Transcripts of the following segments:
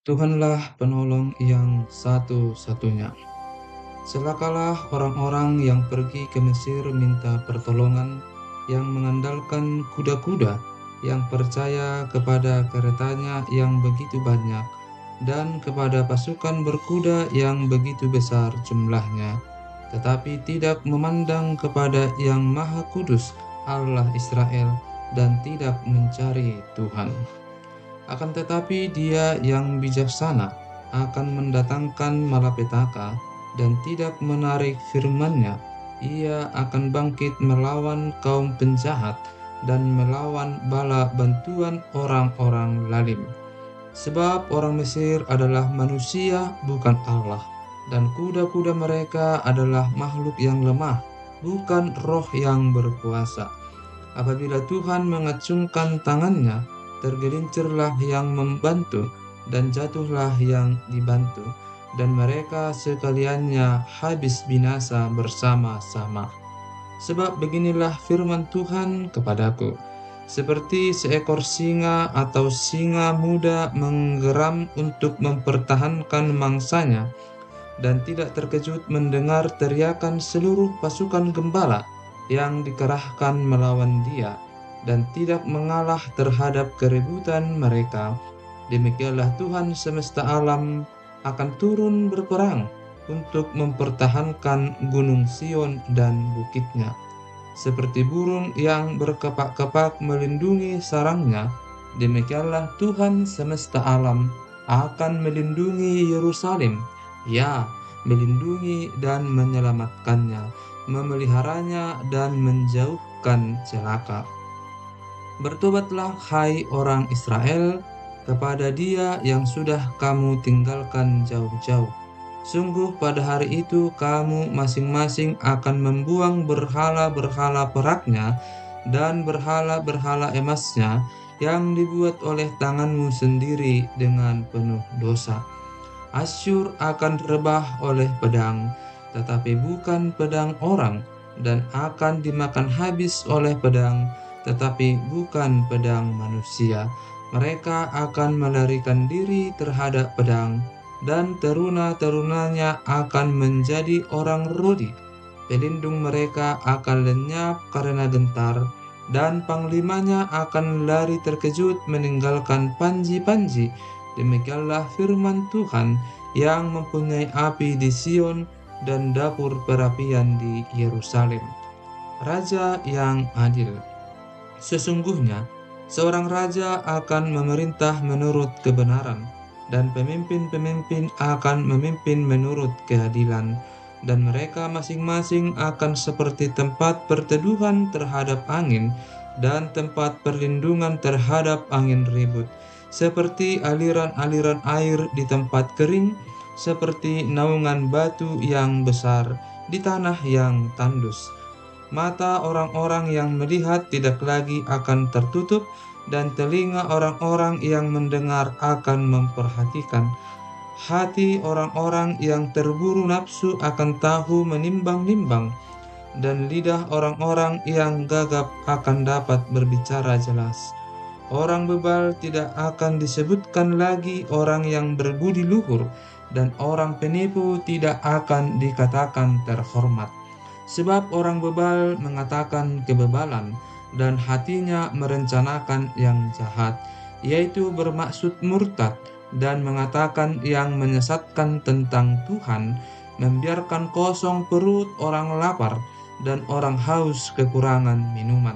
Tuhanlah penolong yang satu-satunya. Celakalah orang-orang yang pergi ke Mesir minta pertolongan, yang mengandalkan kuda-kuda, yang percaya kepada keretanya yang begitu banyak, dan kepada pasukan berkuda yang begitu besar jumlahnya, tetapi tidak memandang kepada Yang Maha Kudus, Allah Israel, dan tidak mencari Tuhan. Akan tetapi Dia yang bijaksana akan mendatangkan malapetaka dan tidak menarik firman-Nya. Ia akan bangkit melawan kaum penjahat dan melawan bala bantuan orang-orang lalim. Sebab orang Mesir adalah manusia, bukan Allah, dan kuda-kuda mereka adalah makhluk yang lemah, bukan roh yang berkuasa. Apabila Tuhan mengacungkan tangannya, tergelincirlah yang membantu, dan jatuhlah yang dibantu, dan mereka sekaliannya habis binasa bersama-sama. Sebab beginilah firman Tuhan kepadaku, seperti seekor singa atau singa muda menggeram untuk mempertahankan mangsanya, dan tidak terkejut mendengar teriakan seluruh pasukan gembala yang dikerahkan melawan dia, dan tidak mengalah terhadap keributan mereka. Demikianlah Tuhan semesta alam akan turun berperang untuk mempertahankan gunung Sion dan bukitnya. Seperti burung yang berkepak-kepak melindungi sarangnya, demikianlah Tuhan semesta alam akan melindungi Yerusalem, ya, melindungi dan menyelamatkannya, memeliharanya dan menjauhkan celaka. Bertobatlah hai orang Israel kepada Dia yang sudah kamu tinggalkan jauh-jauh. Sungguh pada hari itu kamu masing-masing akan membuang berhala-berhala peraknya dan berhala-berhala emasnya yang dibuat oleh tanganmu sendiri dengan penuh dosa. Asyur akan rebah oleh pedang, tetapi bukan pedang orang, dan akan dimakan habis oleh pedang, tetapi bukan pedang manusia. Mereka akan melarikan diri terhadap pedang, dan teruna-terunanya akan menjadi orang Rodi. Pelindung mereka akan lenyap karena gentar, dan panglimanya akan lari terkejut meninggalkan panji-panji. Demikianlah firman Tuhan yang mempunyai api di Sion dan dapur perapian di Yerusalem. Raja yang adil. Sesungguhnya, seorang raja akan memerintah menurut kebenaran, dan pemimpin-pemimpin akan memimpin menurut keadilan, dan mereka masing-masing akan seperti tempat perteduhan terhadap angin, dan tempat perlindungan terhadap angin ribut, seperti aliran-aliran air di tempat kering, seperti naungan batu yang besar di tanah yang tandus. Mata orang-orang yang melihat tidak lagi akan tertutup, dan telinga orang-orang yang mendengar akan memperhatikan. Hati orang-orang yang terburu nafsu akan tahu menimbang-nimbang, dan lidah orang-orang yang gagap akan dapat berbicara jelas. Orang bebal tidak akan disebutkan lagi orang yang berbudi luhur, dan orang penipu tidak akan dikatakan terhormat. Sebab orang bebal mengatakan kebebalan, dan hatinya merencanakan yang jahat, yaitu bermaksud murtad, dan mengatakan yang menyesatkan tentang Tuhan, membiarkan kosong perut orang lapar, dan orang haus kekurangan minuman.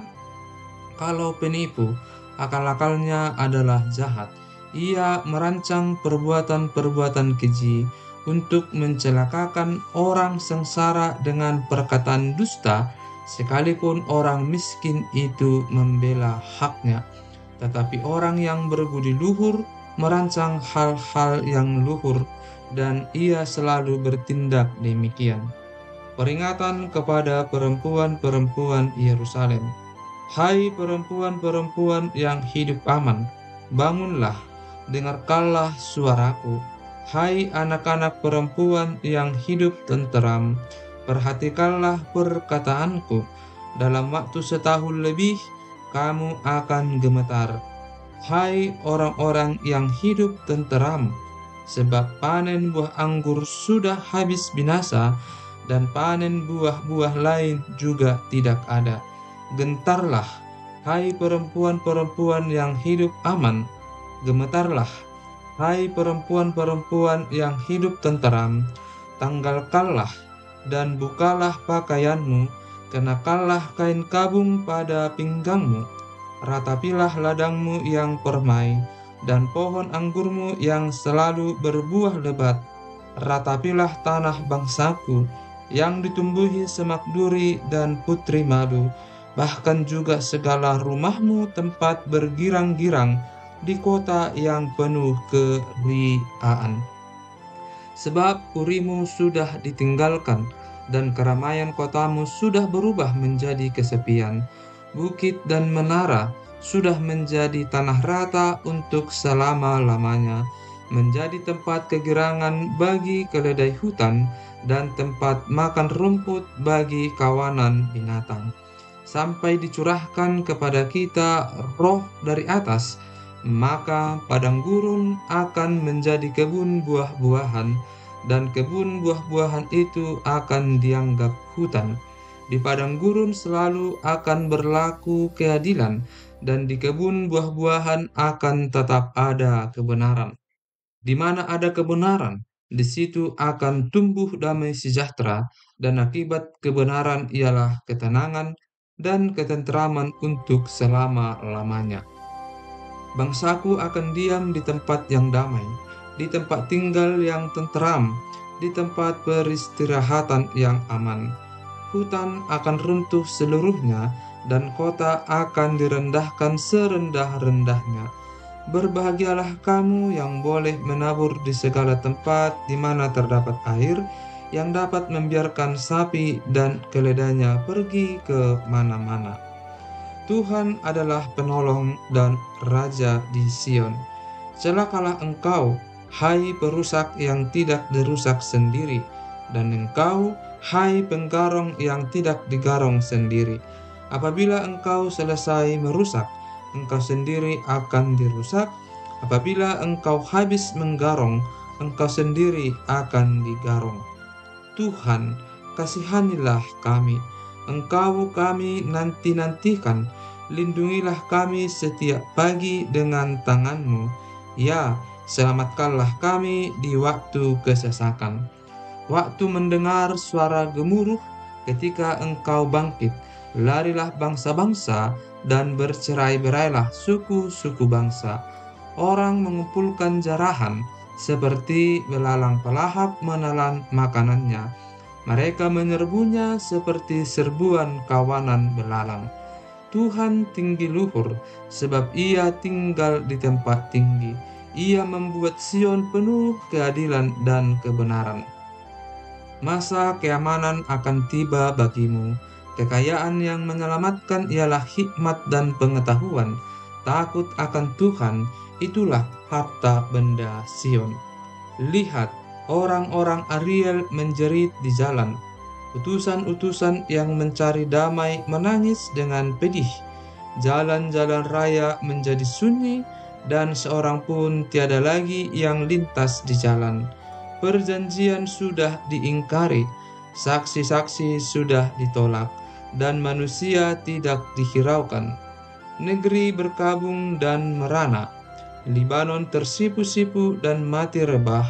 Kalau penipu, akal-akalnya adalah jahat. Ia merancang perbuatan-perbuatan keji untuk mencelakakan orang sengsara dengan perkataan dusta, sekalipun orang miskin itu membela haknya. Tetapi orang yang berbudi luhur merancang hal-hal yang luhur, dan ia selalu bertindak demikian. Peringatan kepada perempuan-perempuan Yerusalem. Hai perempuan-perempuan yang hidup aman, bangunlah, dengarkanlah suaraku. Hai anak-anak perempuan yang hidup tenteram, perhatikanlah perkataanku. Dalam waktu setahun lebih, kamu akan gemetar. Hai orang-orang yang hidup tenteram, sebab panen buah anggur sudah habis binasa, dan panen buah-buah lain juga tidak ada. Gentarlah, hai perempuan-perempuan yang hidup aman, gemetarlah, hai perempuan-perempuan yang hidup tenteram, tanggalkanlah dan bukalah pakaianmu, kenakanlah kain kabung pada pinggangmu, ratapilah ladangmu yang permai, dan pohon anggurmu yang selalu berbuah lebat. Ratapilah tanah bangsaku, yang ditumbuhi semak duri dan putri madu, bahkan juga segala rumahmu tempat bergirang-girang di kota yang penuh keriaan. Sebab purimu sudah ditinggalkan, dan keramaian kotamu sudah berubah menjadi kesepian. Bukit dan menara sudah menjadi tanah rata untuk selama-lamanya, menjadi tempat kegirangan bagi keledai hutan, dan tempat makan rumput bagi kawanan binatang. Sampai dicurahkan kepada kita roh dari atas, maka padang gurun akan menjadi kebun buah-buahan, dan kebun buah-buahan itu akan dianggap hutan. Di padang gurun selalu akan berlaku keadilan, dan di kebun buah-buahan akan tetap ada kebenaran. Di mana ada kebenaran, di situ akan tumbuh damai sejahtera, dan akibat kebenaran ialah ketenangan dan ketenteraman untuk selama-lamanya. Bangsaku akan diam di tempat yang damai, di tempat tinggal yang tenteram, di tempat peristirahatan yang aman. Hutan akan runtuh seluruhnya, dan kota akan direndahkan serendah-rendahnya. Berbahagialah kamu yang boleh menabur di segala tempat di mana terdapat air, yang dapat membiarkan sapi dan keledainya pergi ke mana-mana. Tuhan adalah penolong dan raja di Sion. Celakalah engkau, hai perusak yang tidak dirusak sendiri, dan engkau, hai penggarong yang tidak digarong sendiri. Apabila engkau selesai merusak, engkau sendiri akan dirusak. Apabila engkau habis menggarong, engkau sendiri akan digarong. Tuhan, kasihanilah kami. Engkau kami nanti-nantikan, lindungilah kami setiap pagi dengan tangan-Mu. Ya, selamatkanlah kami di waktu kesesakan. Waktu mendengar suara gemuruh, ketika Engkau bangkit, larilah bangsa-bangsa dan bercerai-berailah suku-suku bangsa. Orang mengumpulkan jarahan, seperti belalang pelahap menelan makanannya. Mereka menyerbunya seperti serbuan kawanan belalang. Tuhan tinggi luhur, sebab Ia tinggal di tempat tinggi. Ia membuat Sion penuh keadilan dan kebenaran. Masa keamanan akan tiba bagimu. Kekayaan yang menyelamatkan ialah hikmat dan pengetahuan. Takut akan Tuhan, itulah harta benda Sion. Lihat, orang-orang Ariel menjerit di jalan. Utusan-utusan yang mencari damai menangis dengan pedih. Jalan-jalan raya menjadi sunyi, dan seorang pun tiada lagi yang lintas di jalan. Perjanjian sudah diingkari, saksi-saksi sudah ditolak, dan manusia tidak dihiraukan. Negeri berkabung dan merana, Libanon tersipu-sipu dan mati rebah.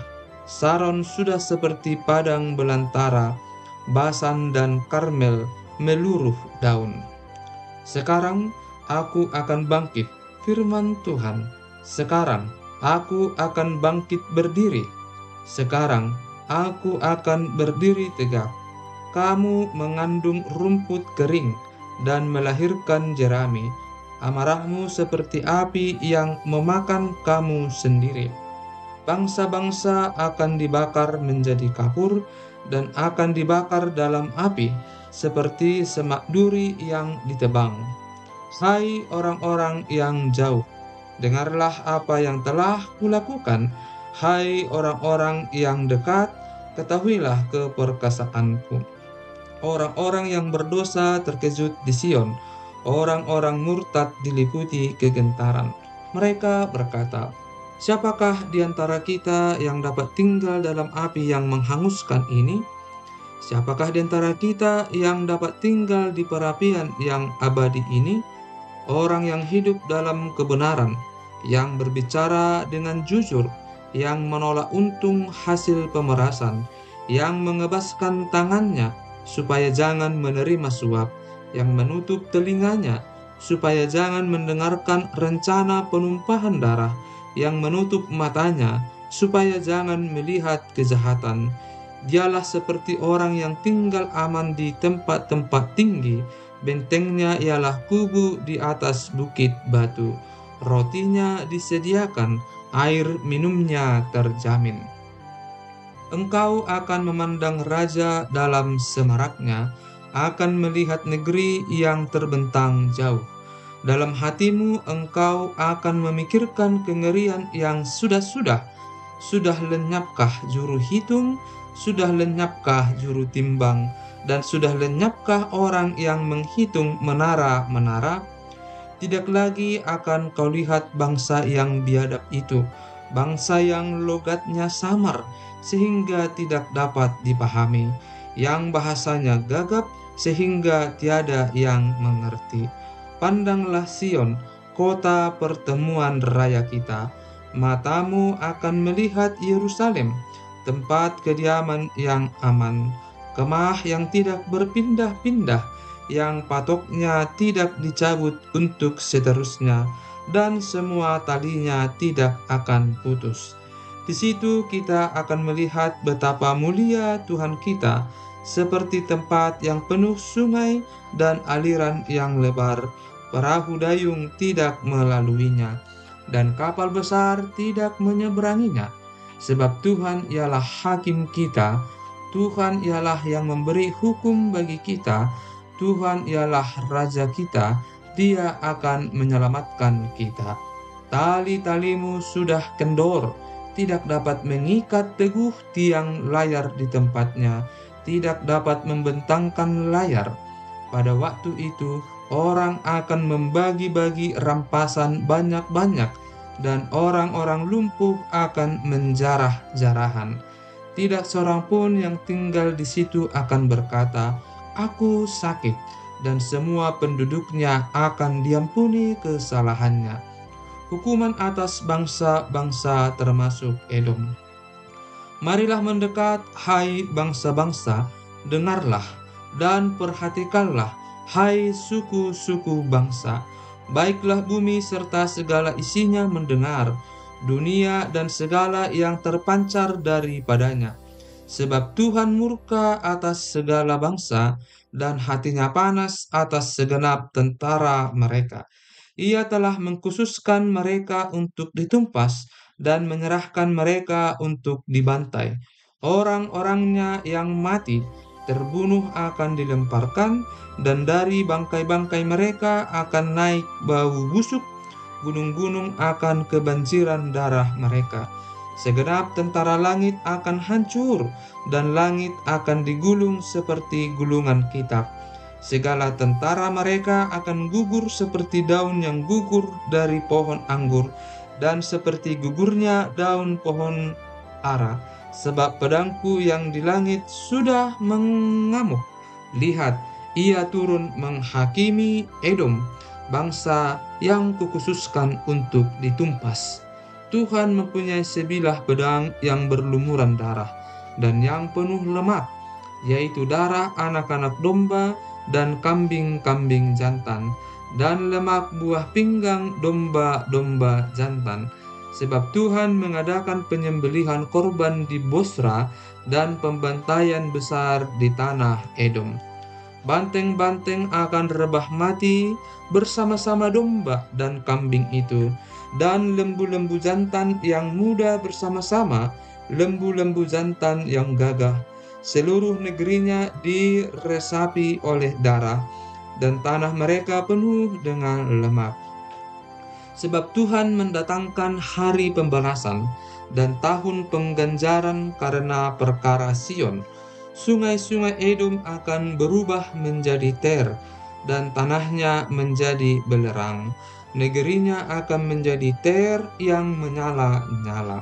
Saron sudah seperti padang belantara, Basan dan Karmel meluruh daun. Sekarang aku akan bangkit, firman Tuhan. Sekarang aku akan bangkit berdiri. Sekarang aku akan berdiri tegak. Kamu mengandung rumput kering dan melahirkan jerami. Amarahmu seperti api yang memakan kamu sendiri. Bangsa-bangsa akan dibakar menjadi kapur dan akan dibakar dalam api seperti semak duri yang ditebang. Hai orang-orang yang jauh, dengarlah apa yang telah kulakukan. Hai orang-orang yang dekat, ketahuilah keperkasaanku. Orang-orang yang berdosa terkejut di Sion, orang-orang murtad diliputi kegentaran. Mereka berkata, Siapakah di antara kita yang dapat tinggal dalam api yang menghanguskan ini? Siapakah di antara kita yang dapat tinggal di perapian yang abadi ini? Orang yang hidup dalam kebenaran, yang berbicara dengan jujur, yang menolak untung hasil pemerasan, yang mengebaskan tangannya supaya jangan menerima suap, yang menutup telinganya supaya jangan mendengarkan rencana penumpahan darah, yang menutup matanya supaya jangan melihat kejahatan. Dialah seperti orang yang tinggal aman di tempat-tempat tinggi. Bentengnya ialah kubu di atas bukit batu. Rotinya disediakan, air minumnya terjamin. Engkau akan memandang raja dalam semaraknya, akan melihat negeri yang terbentang jauh. Dalam hatimu engkau akan memikirkan kengerian yang sudah-sudah. Sudah lenyapkah juru hitung? Sudah lenyapkah juru timbang? Dan sudah lenyapkah orang yang menghitung menara-menara? Tidak lagi akan kau lihat bangsa yang biadab itu, bangsa yang logatnya samar sehingga tidak dapat dipahami, yang bahasanya gagap sehingga tiada yang mengerti. Pandanglah Sion, kota pertemuan raya kita. Matamu akan melihat Yerusalem, tempat kediaman yang aman, kemah yang tidak berpindah-pindah, yang patoknya tidak dicabut untuk seterusnya, dan semua talinya tidak akan putus. Di situ kita akan melihat betapa mulia Tuhan kita, seperti tempat yang penuh sungai dan aliran yang lebar. Perahu dayung tidak melaluinya, dan kapal besar tidak menyeberanginya. Sebab Tuhan ialah hakim kita, Tuhan ialah yang memberi hukum bagi kita, Tuhan ialah Raja kita, Dia akan menyelamatkan kita. Tali-talimu sudah kendor, tidak dapat mengikat teguh tiang layar di tempatnya, tidak dapat membentangkan layar. Pada waktu itu, orang akan membagi-bagi rampasan banyak-banyak, dan orang-orang lumpuh akan menjarah-jarahan. Tidak seorang pun yang tinggal di situ akan berkata, "Aku sakit," dan semua penduduknya akan diampuni kesalahannya. Hukuman atas bangsa-bangsa termasuk Edom. Marilah mendekat, hai bangsa-bangsa, dengarlah dan perhatikanlah, hai suku-suku bangsa. Baiklah bumi serta segala isinya mendengar, dunia dan segala yang terpancar daripadanya. Sebab Tuhan murka atas segala bangsa, dan hatinya panas atas segenap tentara mereka. Ia telah mengkhususkan mereka untuk ditumpas, dan menyerahkan mereka untuk dibantai. Orang-orangnya yang mati terbunuh akan dilemparkan, dan dari bangkai-bangkai mereka akan naik bau busuk. Gunung-gunung akan kebanjiran darah mereka. Segenap tentara langit akan hancur, dan langit akan digulung seperti gulungan kitab. Segala tentara mereka akan gugur seperti daun yang gugur dari pohon anggur, dan seperti gugurnya daun pohon ara. Sebab pedangku yang di langit sudah mengamuk. Lihat, ia turun menghakimi Edom, bangsa yang kukhususkan untuk ditumpas. Tuhan mempunyai sebilah pedang yang berlumuran darah, dan yang penuh lemak, yaitu darah anak-anak domba dan kambing-kambing jantan, dan lemak buah pinggang domba-domba jantan. Sebab Tuhan mengadakan penyembelihan korban di Bosra dan pembantaian besar di tanah Edom. Banteng-banteng akan rebah mati bersama-sama domba dan kambing itu, dan lembu-lembu jantan yang muda bersama-sama lembu-lembu jantan yang gagah. Seluruh negerinya diresapi oleh darah, dan tanah mereka penuh dengan lemak. Sebab Tuhan mendatangkan hari pembalasan dan tahun pengganjaran karena perkara Sion. Sungai-sungai Edom akan berubah menjadi ter, dan tanahnya menjadi belerang. Negerinya akan menjadi ter yang menyala-nyala.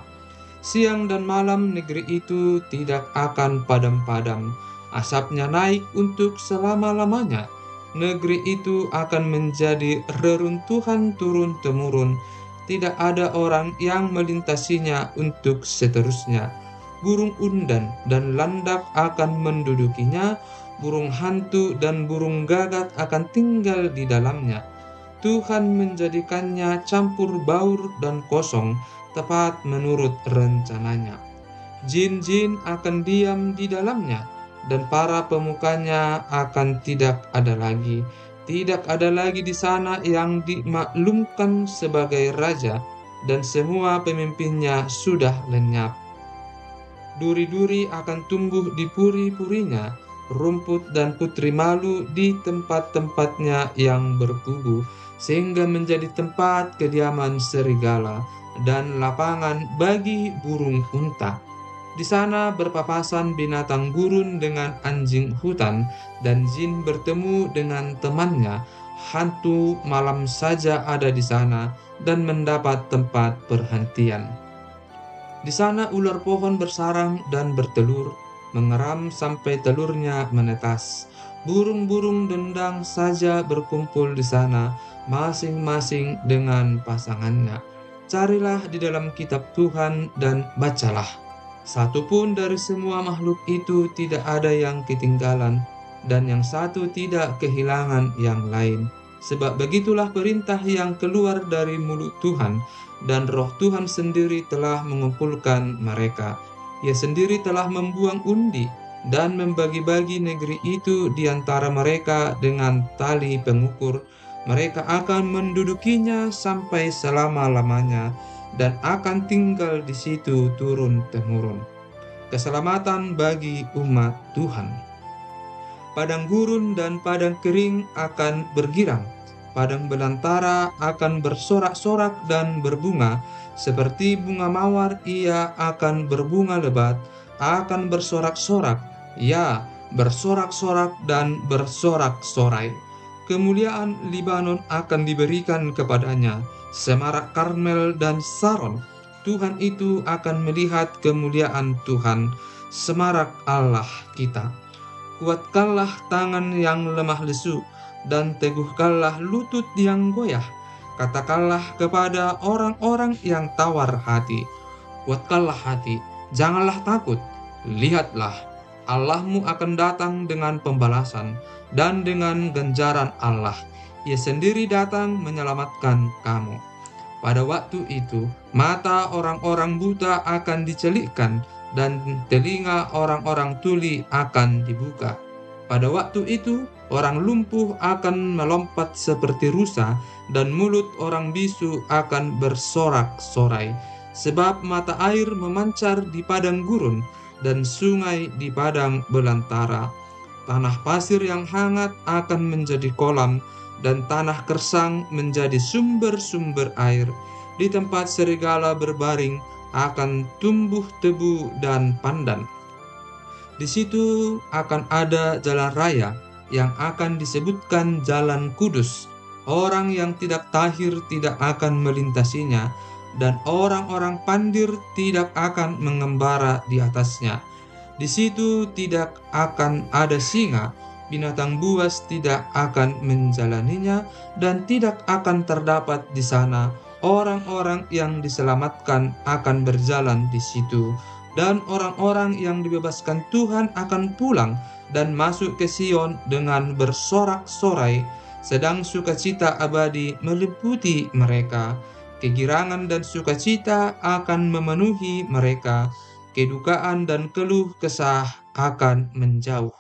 Siang dan malam negeri itu tidak akan padam-padam. Asapnya naik untuk selama-lamanya. Negeri itu akan menjadi reruntuhan turun-temurun. Tidak ada orang yang melintasinya untuk seterusnya. Burung undan dan landak akan mendudukinya. Burung hantu dan burung gagak akan tinggal di dalamnya. Tuhan menjadikannya campur baur dan kosong, tepat menurut rencananya. Jin-jin akan diam di dalamnya, dan para pemukanya akan tidak ada lagi. Tidak ada lagi di sana yang dimaklumkan sebagai raja, dan semua pemimpinnya sudah lenyap. Duri-duri akan tumbuh di puri-purinya, rumput dan putri malu di tempat-tempatnya yang berkubu, sehingga menjadi tempat kediaman serigala dan lapangan bagi burung unta. Di sana berpapasan binatang gurun dengan anjing hutan, dan jin bertemu dengan temannya. Hantu malam saja ada di sana dan mendapat tempat perhentian. Di sana ular pohon bersarang dan bertelur, mengeram sampai telurnya menetas. Burung-burung dendang saja berkumpul di sana, masing-masing dengan pasangannya. Carilah di dalam kitab Tuhan dan bacalah. Satu pun dari semua makhluk itu tidak ada yang ketinggalan, dan yang satu tidak kehilangan yang lain. Sebab begitulah perintah yang keluar dari mulut Tuhan, dan Roh Tuhan sendiri telah mengumpulkan mereka. Ia sendiri telah membuang undi dan membagi-bagi negeri itu di antara mereka dengan tali pengukur. Mereka akan mendudukinya sampai selama-lamanya dan akan tinggal di situ turun-temurun. Keselamatan bagi umat Tuhan. Padang gurun dan padang kering akan bergirang. Padang belantara akan bersorak-sorak dan berbunga. Seperti bunga mawar ia akan berbunga lebat, akan bersorak-sorak, ya, bersorak-sorak dan bersorak-sorai. Kemuliaan Libanon akan diberikan kepadanya, semarak Karmel dan Saron. Tuhan itu akan melihat kemuliaan Tuhan, semarak Allah kita. Kuatkanlah tangan yang lemah lesu, dan teguhkanlah lutut yang goyah. Katakanlah kepada orang-orang yang tawar hati, kuatkanlah hati, janganlah takut. Lihatlah, Allahmu akan datang dengan pembalasan dan dengan ganjaran Allah. Ia sendiri datang menyelamatkan kamu. Pada waktu itu, mata orang-orang buta akan dicelikkan, dan telinga orang-orang tuli akan dibuka. Pada waktu itu, orang lumpuh akan melompat seperti rusa, dan mulut orang bisu akan bersorak-sorai. Sebab mata air memancar di padang gurun, dan sungai di padang belantara. Tanah pasir yang hangat akan menjadi kolam, dan tanah kersang menjadi sumber-sumber air. Di tempat serigala berbaring akan tumbuh tebu dan pandan. Di situ akan ada jalan raya yang akan disebutkan Jalan Kudus. Orang yang tidak tahir tidak akan melintasinya, dan orang-orang pandir tidak akan mengembara di atasnya. Di situ tidak akan ada singa, binatang buas tidak akan menjalaninya, dan tidak akan terdapat di sana orang-orang yang diselamatkan akan berjalan di situ. Dan orang-orang yang dibebaskan Tuhan akan pulang dan masuk ke Sion dengan bersorak-sorai, sedang sukacita abadi meliputi mereka. Kegirangan dan sukacita akan memenuhi mereka, kedukaan dan keluh kesah akan menjauh.